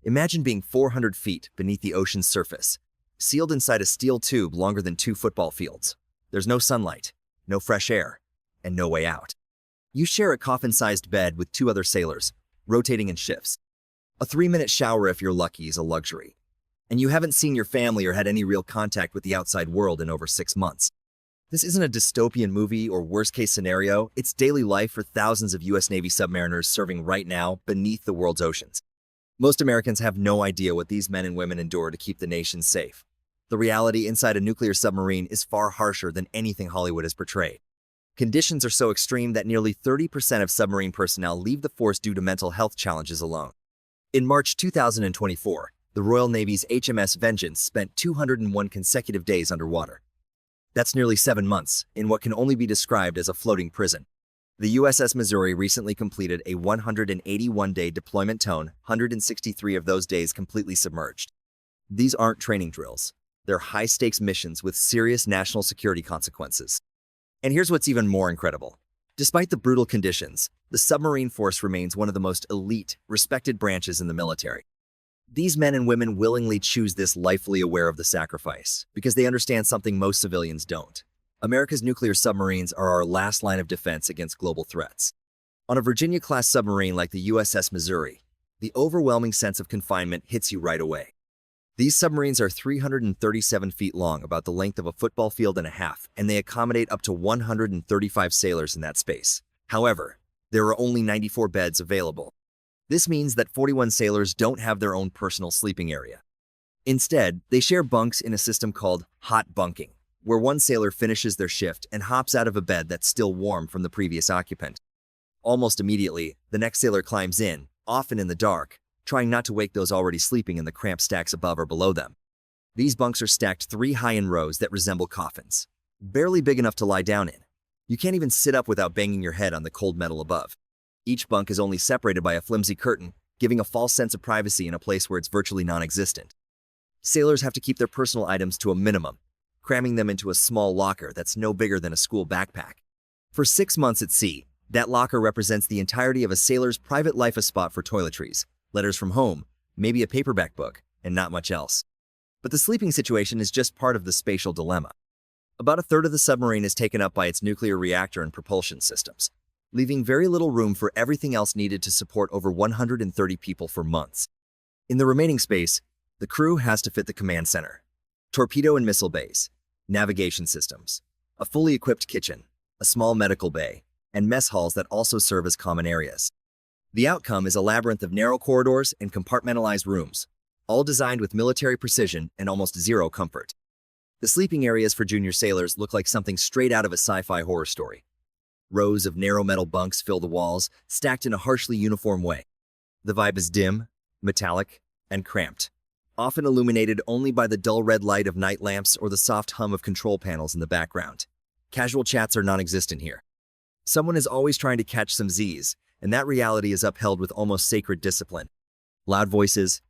Imagine being 400 feet beneath the ocean's surface, sealed inside a steel tube longer than 2 football fields. There's no sunlight, no fresh air, and no way out. You share a coffin-sized bed with 2 other sailors, rotating in shifts. A 3-minute shower, if you're lucky, is a luxury. And you haven't seen your family or had any real contact with the outside world in over 6 months. This isn't a dystopian movie or worst-case scenario. It's daily life for thousands of U.S. Navy submariners serving right now beneath the world's oceans. Most Americans have no idea what these men and women endure to keep the nation safe. The reality inside a nuclear submarine is far harsher than anything Hollywood has portrayed. Conditions are so extreme that nearly 30% of submarine personnel leave the force due to mental health challenges alone. In March 2024, the Royal Navy's HMS Vengeance spent 201 consecutive days underwater. That's nearly 7 months, in what can only be described as a floating prison. The USS Missouri recently completed a 181-day deployment tone, 163 of those days completely submerged. These aren't training drills. They're high-stakes missions with serious national security consequences. And here's what's even more incredible. Despite the brutal conditions, the submarine force remains one of the most elite, respected branches in the military. These men and women willingly choose this lifely aware of the sacrifice because they understand something most civilians don't. America's nuclear submarines are our last line of defense against global threats. On a Virginia-class submarine like the USS Missouri, the overwhelming sense of confinement hits you right away. These submarines are 337 feet long, about the length of a football field and a half, and they accommodate up to 135 sailors in that space. However, there are only 94 beds available. This means that 41 sailors don't have their own personal sleeping area. Instead, they share bunks in a system called hot bunking, where one sailor finishes their shift and hops out of a bed that's still warm from the previous occupant. Almost immediately, the next sailor climbs in, often in the dark, trying not to wake those already sleeping in the cramped stacks above or below them. These bunks are stacked 3 high in rows that resemble coffins, barely big enough to lie down in. You can't even sit up without banging your head on the cold metal above. Each bunk is only separated by a flimsy curtain, giving a false sense of privacy in a place where it's virtually non-existent. Sailors have to keep their personal items to a minimum, cramming them into a small locker that's no bigger than a school backpack. For 6 months at sea, that locker represents the entirety of a sailor's private life, a spot for toiletries, letters from home, maybe a paperback book, and not much else. But the sleeping situation is just part of the spatial dilemma. About a third of the submarine is taken up by its nuclear reactor and propulsion systems, leaving very little room for everything else needed to support over 130 people for months. In the remaining space, the crew has to fit the command center, torpedo and missile bays, navigation systems, a fully equipped kitchen, a small medical bay, and mess halls that also serve as common areas. The outcome is a labyrinth of narrow corridors and compartmentalized rooms, all designed with military precision and almost zero comfort. The sleeping areas for junior sailors look like something straight out of a sci-fi horror story. Rows of narrow metal bunks fill the walls, stacked in a harshly uniform way. The vibe is dim, metallic, and cramped, often illuminated only by the dull red light of night lamps or the soft hum of control panels in the background. Casual chats are non-existent here. Someone is always trying to catch some Z's, and that reality is upheld with almost sacred discipline. Loud voices,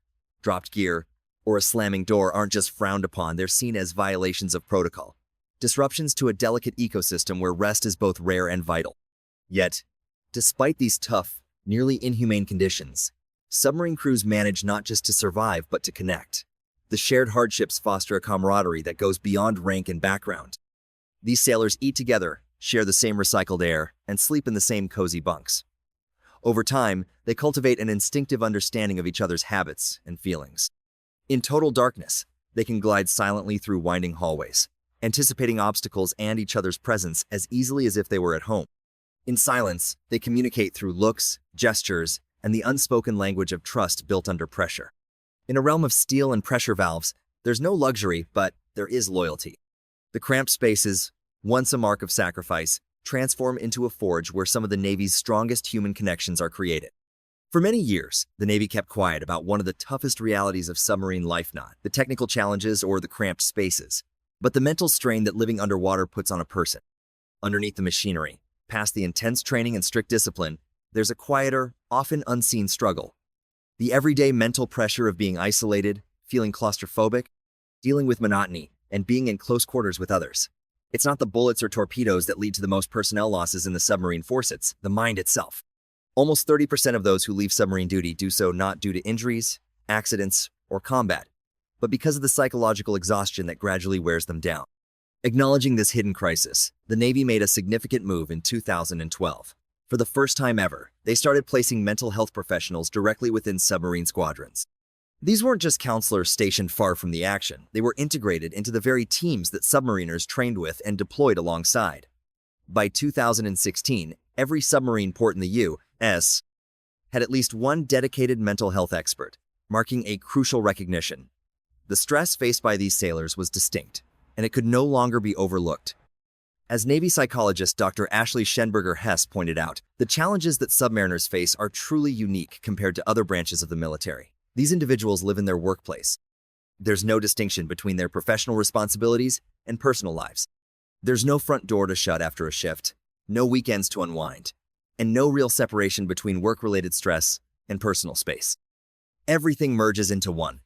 dropped gear, or a slamming door aren't just frowned upon, they're seen as violations of protocol. Disruptions to a delicate ecosystem where rest is both rare and vital. Yet, despite these tough, nearly inhumane conditions, submarine crews manage not just to survive but to connect. The shared hardships foster a camaraderie that goes beyond rank and background. These sailors eat together, share the same recycled air, and sleep in the same cozy bunks. Over time, they cultivate an instinctive understanding of each other's habits and feelings. In total darkness, they can glide silently through winding hallways, anticipating obstacles and each other's presence as easily as if they were at home. In silence, they communicate through looks, gestures, and the unspoken language of trust built under pressure. In a realm of steel and pressure valves, there's no luxury, but there is loyalty. The cramped spaces, once a mark of sacrifice, transform into a forge where some of the Navy's strongest human connections are created. For many years, the Navy kept quiet about one of the toughest realities of submarine life, not the technical challenges or the cramped spaces, but the mental strain that living underwater puts on a person. Underneath the machinery, past the intense training and strict discipline, there's a quieter, often unseen struggle. The everyday mental pressure of being isolated, feeling claustrophobic, dealing with monotony, and being in close quarters with others. It's not the bullets or torpedoes that lead to the most personnel losses in the submarine force, it's the mind itself. Almost 30% of those who leave submarine duty do so not due to injuries, accidents, or combat, but because of the psychological exhaustion that gradually wears them down. Acknowledging this hidden crisis, the Navy made a significant move in 2012. For the first time ever, they started placing mental health professionals directly within submarine squadrons. These weren't just counselors stationed far from the action, they were integrated into the very teams that submariners trained with and deployed alongside. By 2016, every submarine port in the U.S. had at least one dedicated mental health expert, marking a crucial recognition. The stress faced by these sailors was distinct, and it could no longer be overlooked. As Navy psychologist Dr. Ashley Schenberger-Hess pointed out, the challenges that submariners face are truly unique compared to other branches of the military. These individuals live in their workplace. There's no distinction between their professional responsibilities and personal lives. There's no front door to shut after a shift, no weekends to unwind, and no real separation between work-related stress and personal space. Everything merges into one.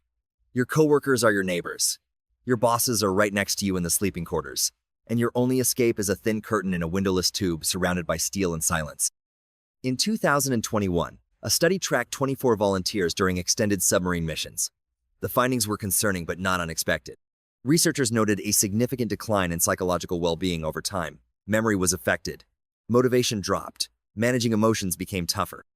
Your coworkers are your neighbors. Your bosses are right next to you in the sleeping quarters, and your only escape is a thin curtain in a windowless tube surrounded by steel and silence. In 2021, a study tracked 24 volunteers during extended submarine missions. The findings were concerning but not unexpected. Researchers noted a significant decline in psychological well-being over time. Memory was affected. Motivation dropped. Managing emotions became tougher.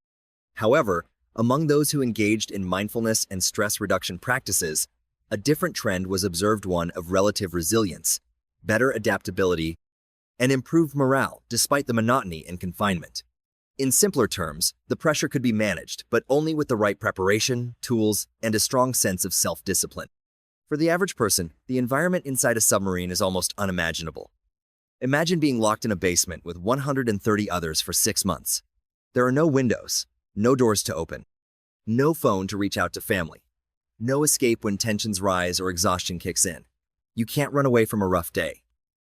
However, among those who engaged in mindfulness and stress reduction practices, a different trend was observed, one of relative resilience, better adaptability, and improved morale despite the monotony and confinement. In simpler terms, the pressure could be managed, but only with the right preparation, tools, and a strong sense of self-discipline. For the average person, the environment inside a submarine is almost unimaginable. Imagine being locked in a basement with 130 others for 6 months. There are no windows, no doors to open, no phone to reach out to family, no escape when tensions rise or exhaustion kicks in. You can't run away from a rough day.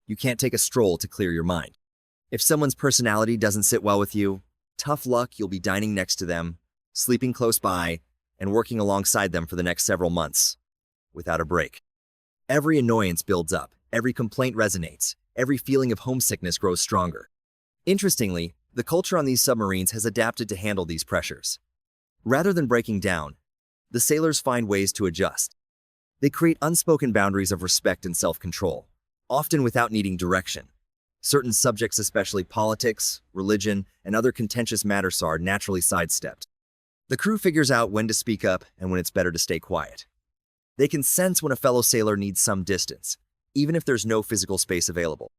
You can't take a stroll to clear your mind. If someone's personality doesn't sit well with you, tough luck, you'll be dining next to them, sleeping close by, and working alongside them for the next several months, without a break. Every annoyance builds up, every complaint resonates, every feeling of homesickness grows stronger. Interestingly, the culture on these submarines has adapted to handle these pressures. Rather than breaking down, the sailors find ways to adjust. They create unspoken boundaries of respect and self-control, often without needing direction. Certain subjects, especially politics, religion, and other contentious matters, are naturally sidestepped. The crew figures out when to speak up and when it's better to stay quiet. They can sense when a fellow sailor needs some distance, even if there's no physical space available.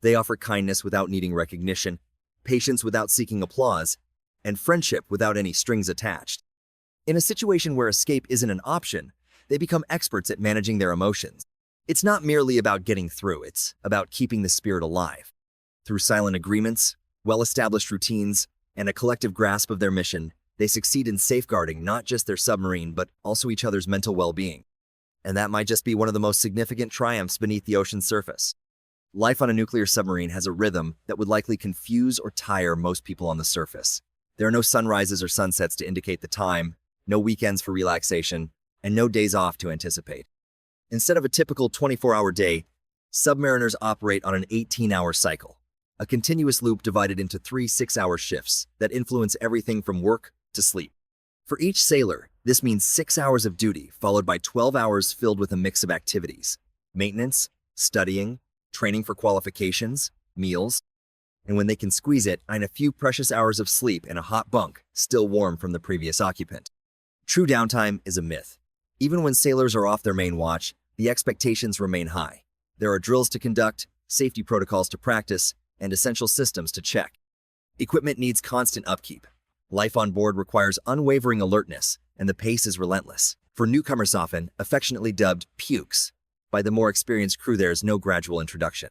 They offer kindness without needing recognition, patience without seeking applause, and friendship without any strings attached. In a situation where escape isn't an option, they become experts at managing their emotions. It's not merely about getting through, it's about keeping the spirit alive. Through silent agreements, well-established routines, and a collective grasp of their mission, they succeed in safeguarding not just their submarine, but also each other's mental well-being. And that might just be one of the most significant triumphs beneath the ocean's surface. Life on a nuclear submarine has a rhythm that would likely confuse or tire most people on the surface. There are no sunrises or sunsets to indicate the time, no weekends for relaxation, and no days off to anticipate. Instead of a typical 24-hour day, submariners operate on an 18-hour cycle, a continuous loop divided into 3 6-hour shifts that influence everything from work to sleep. For each sailor, this means 6 hours of duty followed by 12 hours filled with a mix of activities: maintenance, studying, training for qualifications, meals, and when they can squeeze it, a few precious hours of sleep in a hot bunk, still warm from the previous occupant. True downtime is a myth. Even when sailors are off their main watch, the expectations remain high. There are drills to conduct, safety protocols to practice, and essential systems to check. Equipment needs constant upkeep. Life on board requires unwavering alertness, and the pace is relentless. For newcomers, often affectionately dubbed pukes, by the more experienced crew, there is no gradual introduction.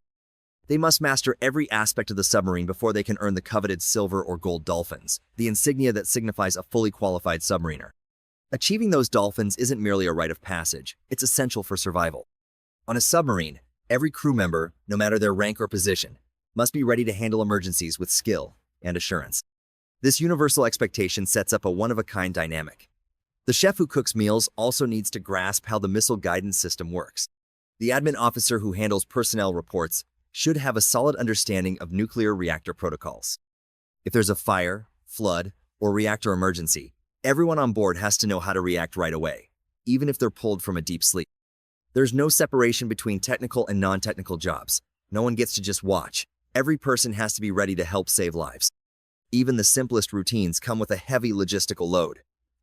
They must master every aspect of the submarine before they can earn the coveted silver or gold dolphins, the insignia that signifies a fully qualified submariner. Achieving those dolphins isn't merely a rite of passage, it's essential for survival. On a submarine, every crew member, no matter their rank or position, must be ready to handle emergencies with skill and assurance. This universal expectation sets up a one-of-a-kind dynamic. The chef who cooks meals also needs to grasp how the missile guidance system works. The admin officer who handles personnel reports should have a solid understanding of nuclear reactor protocols. If there's a fire, flood, or reactor emergency, everyone on board has to know how to react right away. even if they're pulled from a deep sleep. There's no separation between technical and non-technical jobs. No one gets to just watch. Every person has to be ready to help save lives. Even the simplest routines come with a heavy logistical load.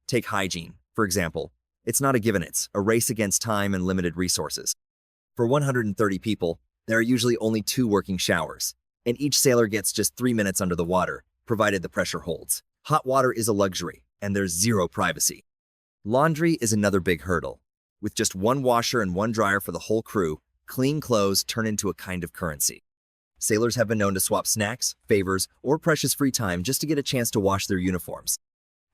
Take hygiene, for example. It's not a given, it's a race against time and limited resources. For 130 people, there are usually only 2 working showers, and each sailor gets just 3 minutes under the water, provided the pressure holds. Hot water is a luxury, and there's zero privacy. Laundry is another big hurdle. With just 1 washer and 1 dryer for the whole crew, clean clothes turn into a kind of currency. Sailors have been known to swap snacks, favors, or precious free time just to get a chance to wash their uniforms.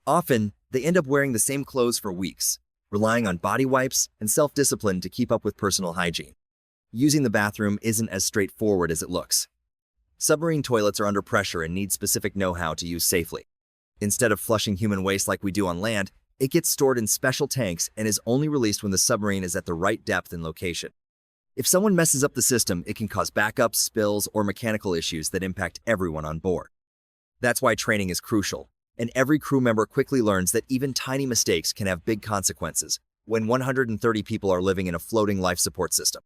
Often, they end up wearing the same clothes for weeks, relying on body wipes and self-discipline to keep up with personal hygiene. Using the bathroom isn't as straightforward as it looks. Submarine toilets are under pressure and need specific know-how to use safely. Instead of flushing human waste like we do on land, it gets stored in special tanks and is only released when the submarine is at the right depth and location. If someone messes up the system, it can cause backups, spills, or mechanical issues that impact everyone on board. That's why training is crucial, and every crew member quickly learns that even tiny mistakes can have big consequences when 130 people are living in a floating life support system.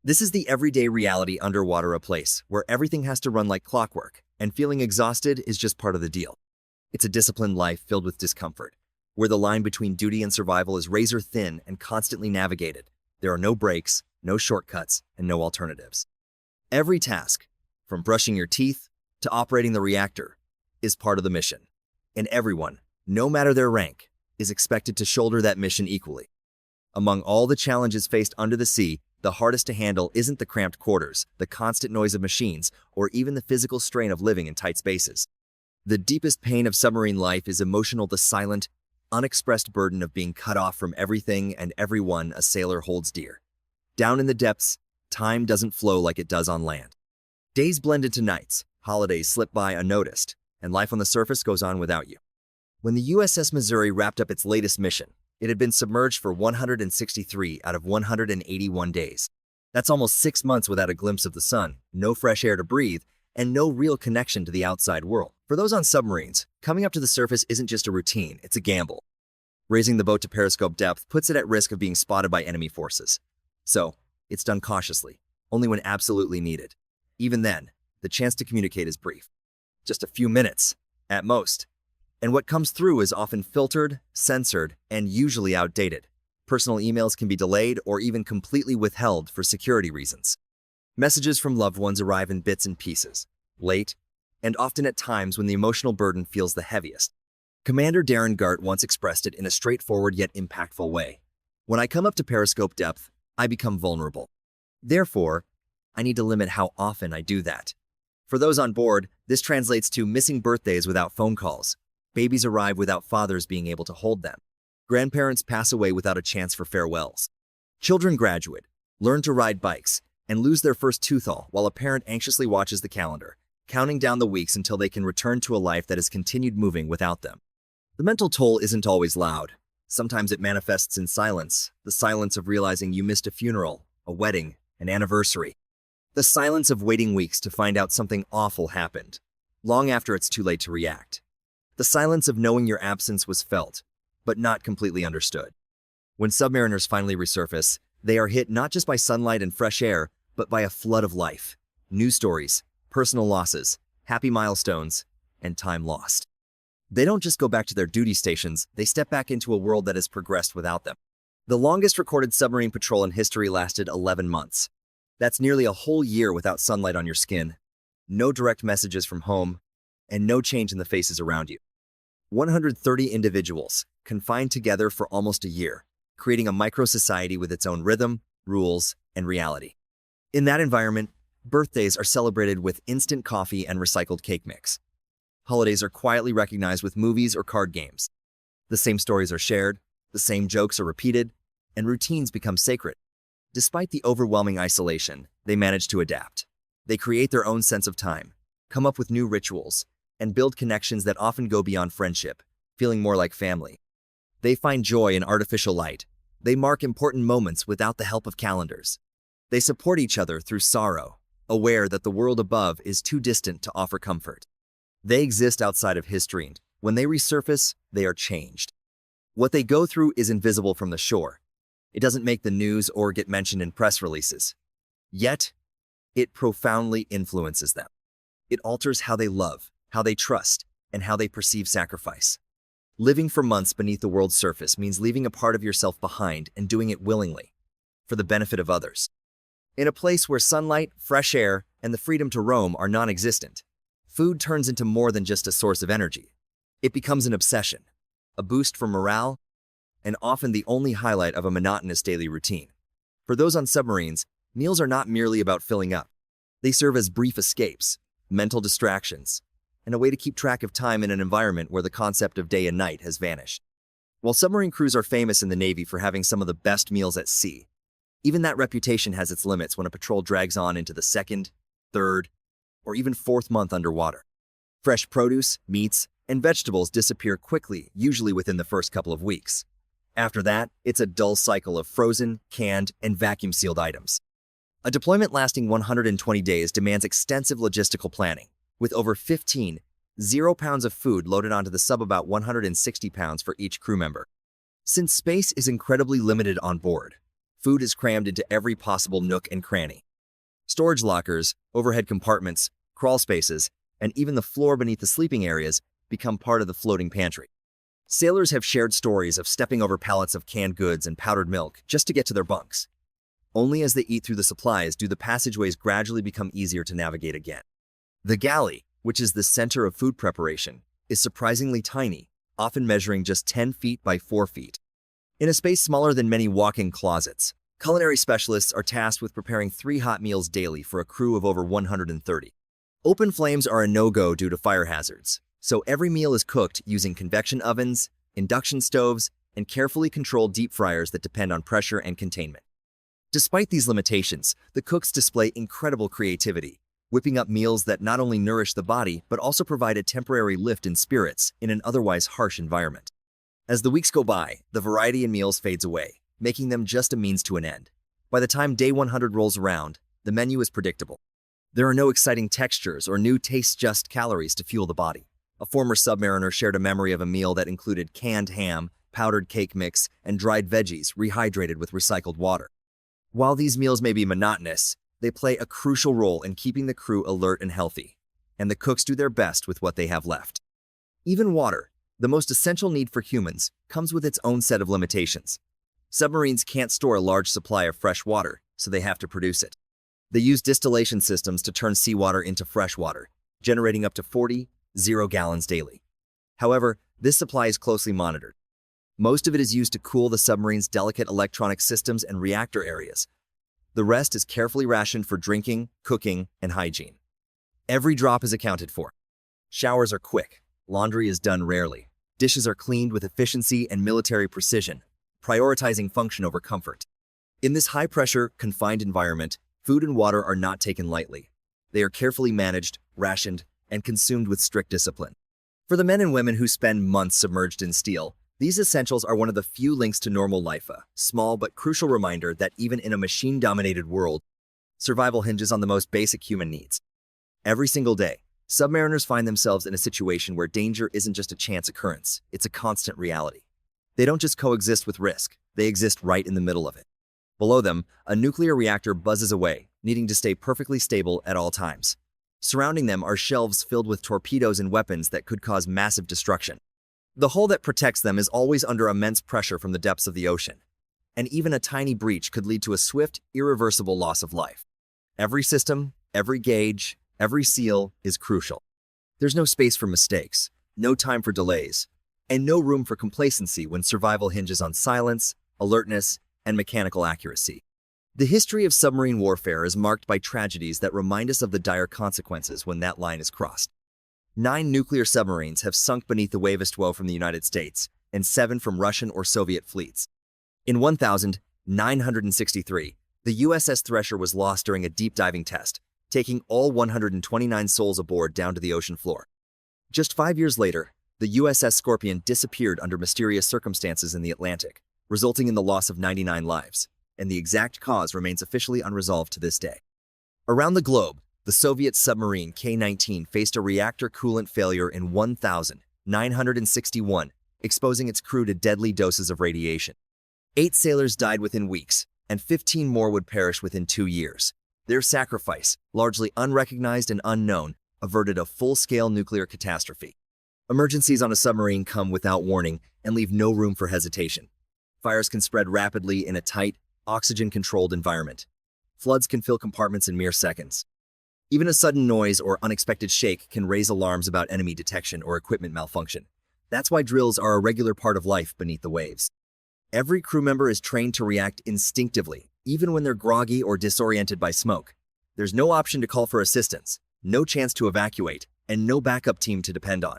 This is the everyday reality underwater, a place where everything has to run like clockwork, and feeling exhausted is just part of the deal. It's a disciplined life filled with discomfort, where the line between duty and survival is razor thin and constantly navigated. There are no breaks, no shortcuts, and no alternatives. Every task, from brushing your teeth to operating the reactor, is part of the mission. And everyone, no matter their rank, is expected to shoulder that mission equally. Among all the challenges faced under the sea, the hardest to handle isn't the cramped quarters, the constant noise of machines, or even the physical strain of living in tight spaces. The deepest pain of submarine life is emotional, the silent, unexpressed burden of being cut off from everything and everyone a sailor holds dear. Down in the depths, time doesn't flow like it does on land. Days blend into nights, holidays slip by unnoticed, and life on the surface goes on without you. When the USS Missouri wrapped up its latest mission, it had been submerged for 163 out of 181 days. That's almost 6 months without a glimpse of the sun, no fresh air to breathe, and no real connection to the outside world. For those on submarines, coming up to the surface isn't just a routine, it's a gamble. Raising the boat to periscope depth puts it at risk of being spotted by enemy forces. So, it's done cautiously, only when absolutely needed. Even then, the chance to communicate is brief. Just a few minutes, at most. And what comes through is often filtered, censored, and usually outdated. Personal emails can be delayed or even completely withheld for security reasons. Messages from loved ones arrive in bits and pieces, late, and often at times when the emotional burden feels the heaviest. Commander Darren Gart once expressed it in a straightforward yet impactful way. When I come up to periscope depth, I become vulnerable. Therefore, I need to limit how often I do that. For those on board, this translates to missing birthdays without phone calls. Babies arrive without fathers being able to hold them. Grandparents pass away without a chance for farewells. Children graduate, learn to ride bikes, and lose their first tooth-all while a parent anxiously watches the calendar, counting down the weeks until they can return to a life that has continued moving without them. The mental toll isn't always loud. Sometimes it manifests in silence, the silence of realizing you missed a funeral, a wedding, an anniversary. The silence of waiting weeks to find out something awful happened, long after it's too late to react. The silence of knowing your absence was felt, but not completely understood. When submariners finally resurface, they are hit not just by sunlight and fresh air, but by a flood of life, news stories, personal losses, happy milestones, and time lost. They don't just go back to their duty stations, they step back into a world that has progressed without them. The longest recorded submarine patrol in history lasted 11 months. That's nearly a whole year without sunlight on your skin, no direct messages from home, and no change in the faces around you. 130 individuals, confined together for almost a year, creating a micro-society with its own rhythm, rules, and reality. In that environment, birthdays are celebrated with instant coffee and recycled cake mix. Holidays are quietly recognized with movies or card games. The same stories are shared, the same jokes are repeated, and routines become sacred. Despite the overwhelming isolation, they manage to adapt. They create their own sense of time, come up with new rituals, and build connections that often go beyond friendship, feeling more like family. They find joy in artificial light. They mark important moments without the help of calendars. They support each other through sorrow, aware that the world above is too distant to offer comfort. They exist outside of history, and when they resurface, they are changed. What they go through is invisible from the shore, It doesn't make the news or get mentioned in press releases. Yet, it profoundly influences them. It alters how they love, how they trust, and how they perceive sacrifice. Living for months beneath the world's surface means leaving a part of yourself behind and doing it willingly, for the benefit of others. In a place where sunlight, fresh air, and the freedom to roam are non-existent, food turns into more than just a source of energy. It becomes an obsession, a boost for morale, and often the only highlight of a monotonous daily routine. For those on submarines, meals are not merely about filling up. They serve as brief escapes, mental distractions, and a way to keep track of time in an environment where the concept of day and night has vanished. While submarine crews are famous in the Navy for having some of the best meals at sea, even that reputation has its limits when a patrol drags on into the second, third, or even fourth month underwater. Fresh produce, meats, and vegetables disappear quickly, usually within the first couple of weeks. After that, it's a dull cycle of frozen, canned, and vacuum-sealed items. A deployment lasting 120 days demands extensive logistical planning, with over 0 pounds of food loaded onto the sub, about 160 pounds for each crew member. Since space is incredibly limited on board, food is crammed into every possible nook and cranny. Storage lockers, overhead compartments, crawl spaces, and even the floor beneath the sleeping areas become part of the floating pantry. Sailors have shared stories of stepping over pallets of canned goods and powdered milk just to get to their bunks. Only as they eat through the supplies do the passageways gradually become easier to navigate again. The galley, which is the center of food preparation, is surprisingly tiny, often measuring just 10 feet by 4 feet. In a space smaller than many walk-in closets, culinary specialists are tasked with preparing 3 hot meals daily for a crew of over 130. Open flames are a no-go due to fire hazards, so every meal is cooked using convection ovens, induction stoves, and carefully controlled deep fryers that depend on pressure and containment. Despite these limitations, the cooks display incredible creativity, whipping up meals that not only nourish the body but also provide a temporary lift in spirits in an otherwise harsh environment. As the weeks go by, the variety in meals fades away, making them just a means to an end. By the time day 100 rolls around, the menu is predictable. There are no exciting textures or new tastes, just calories to fuel the body. A former submariner shared a memory of a meal that included canned ham, powdered cake mix, and dried veggies rehydrated with recycled water. While these meals may be monotonous, they play a crucial role in keeping the crew alert and healthy, and the cooks do their best with what they have left. Even water, the most essential need for humans, comes with its own set of limitations. Submarines can't store a large supply of fresh water, so they have to produce it. They use distillation systems to turn seawater into fresh water, generating up to 40 gallons daily. However, this supply is closely monitored. Most of it is used to cool the submarine's delicate electronic systems and reactor areas. The rest is carefully rationed for drinking, cooking, and hygiene. Every drop is accounted for. Showers are quick, laundry is done rarely. Dishes are cleaned with efficiency and military precision, prioritizing function over comfort. In this high-pressure, confined environment, food and water are not taken lightly. They are carefully managed, rationed, and consumed with strict discipline. For the men and women who spend months submerged in steel, these essentials are one of the few links to normal life, a small but crucial reminder that even in a machine-dominated world, survival hinges on the most basic human needs. Every single day, submariners find themselves in a situation where danger isn't just a chance occurrence, it's a constant reality. They don't just coexist with risk, they exist right in the middle of it. Below them, a nuclear reactor buzzes away, needing to stay perfectly stable at all times. Surrounding them are shelves filled with torpedoes and weapons that could cause massive destruction. The hull that protects them is always under immense pressure from the depths of the ocean, and even a tiny breach could lead to a swift, irreversible loss of life. Every system, every gauge, every seal is crucial. There's no space for mistakes, no time for delays, and no room for complacency when survival hinges on silence, alertness, and mechanical accuracy. The history of submarine warfare is marked by tragedies that remind us of the dire consequences when that line is crossed. 9 nuclear submarines have sunk beneath the Wavest Woe from the United States, and 7 from Russian or Soviet fleets. In 1963, the USS Thresher was lost during a deep diving test, taking all 129 souls aboard down to the ocean floor. Just 5 years later, the USS Scorpion disappeared under mysterious circumstances in the Atlantic, resulting in the loss of 99 lives, and the exact cause remains officially unresolved to this day. Around the globe, the Soviet submarine K-19 faced a reactor coolant failure in 1961, exposing its crew to deadly doses of radiation. 8 sailors died within weeks, and 15 more would perish within 2 years. Their sacrifice, largely unrecognized and unknown, averted a full-scale nuclear catastrophe. Emergencies on a submarine come without warning and leave no room for hesitation. Fires can spread rapidly in a tight, oxygen-controlled environment. Floods can fill compartments in mere seconds. Even a sudden noise or unexpected shake can raise alarms about enemy detection or equipment malfunction. That's why drills are a regular part of life beneath the waves. Every crew member is trained to react instinctively, even when they're groggy or disoriented by smoke. There's no option to call for assistance, no chance to evacuate, and no backup team to depend on.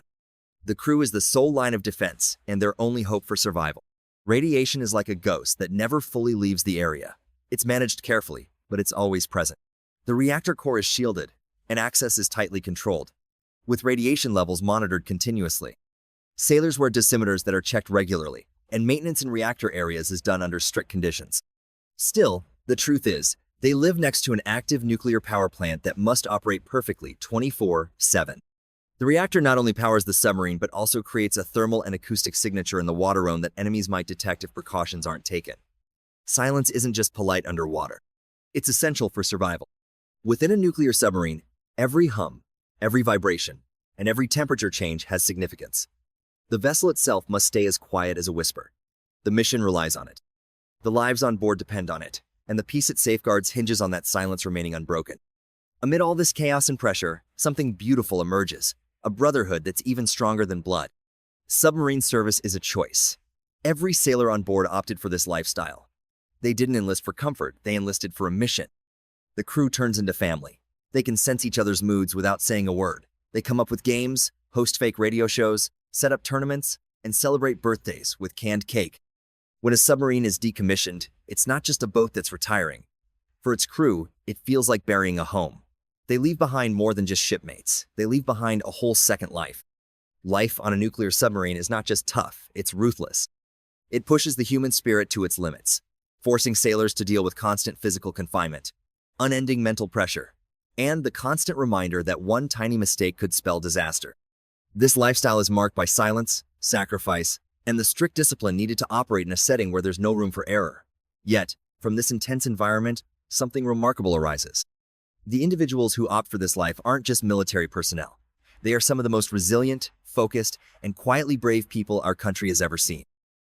The crew is the sole line of defense and their only hope for survival. Radiation is like a ghost that never fully leaves the area. It's managed carefully, but it's always present. The reactor core is shielded, and access is tightly controlled, with radiation levels monitored continuously. Sailors wear dosimeters that are checked regularly, and maintenance in reactor areas is done under strict conditions. Still, the truth is, they live next to an active nuclear power plant that must operate perfectly 24/7. The reactor not only powers the submarine but also creates a thermal and acoustic signature in the water zone that enemies might detect if precautions aren't taken. Silence isn't just polite underwater. It's essential for survival. Within a nuclear submarine, every hum, every vibration, and every temperature change has significance. The vessel itself must stay as quiet as a whisper. The mission relies on it. The lives on board depend on it, and the peace it safeguards hinges on that silence remaining unbroken. Amid all this chaos and pressure, something beautiful emerges, a brotherhood that's even stronger than blood. Submarine service is a choice. Every sailor on board opted for this lifestyle. They didn't enlist for comfort, they enlisted for a mission. The crew turns into family. They can sense each other's moods without saying a word. They come up with games, host fake radio shows, set up tournaments, and celebrate birthdays with canned cake. When a submarine is decommissioned, it's not just a boat that's retiring. For its crew, it feels like burying a home. They leave behind more than just shipmates. They leave behind a whole second life. Life on a nuclear submarine is not just tough, it's ruthless. It pushes the human spirit to its limits, forcing sailors to deal with constant physical confinement, unending mental pressure, and the constant reminder that one tiny mistake could spell disaster. This lifestyle is marked by silence, sacrifice, and the strict discipline needed to operate in a setting where there's no room for error. Yet, from this intense environment, something remarkable arises. The individuals who opt for this life aren't just military personnel. They are some of the most resilient, focused, and quietly brave people our country has ever seen.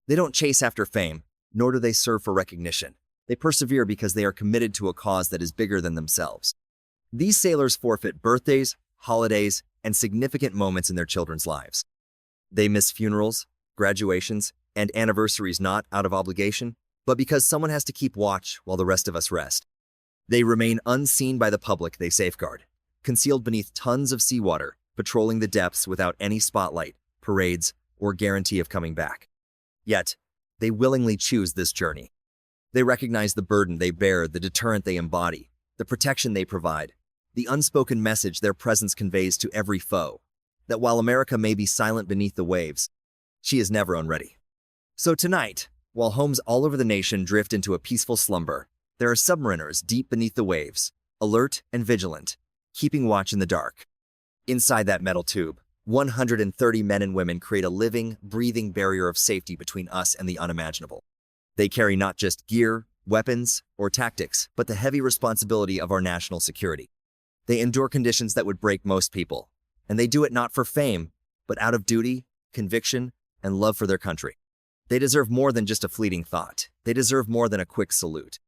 They don't chase after fame, nor do they serve for recognition. They persevere because they are committed to a cause that is bigger than themselves. These sailors forfeit birthdays, holidays, and significant moments in their children's lives. They miss funerals, graduations, and anniversaries not out of obligation, but because someone has to keep watch while the rest of us rest. They remain unseen by the public they safeguard, concealed beneath tons of seawater, patrolling the depths without any spotlight, parades, or guarantee of coming back. Yet, they willingly choose this journey. They recognize the burden they bear, the deterrent they embody, the protection they provide, the unspoken message their presence conveys to every foe, that while America may be silent beneath the waves, she is never unready. So tonight, while homes all over the nation drift into a peaceful slumber, there are submariners deep beneath the waves, alert and vigilant, keeping watch in the dark. Inside that metal tube, 130 men and women create a living, breathing barrier of safety between us and the unimaginable. They carry not just gear, weapons, or tactics, but the heavy responsibility of our national security. They endure conditions that would break most people, and they do it not for fame, but out of duty, conviction, and love for their country. They deserve more than just a fleeting thought. They deserve more than a quick salute.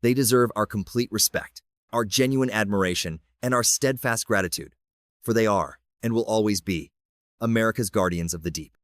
They deserve our complete respect, our genuine admiration, and our steadfast gratitude, for they are, and will always be, America's guardians of the deep.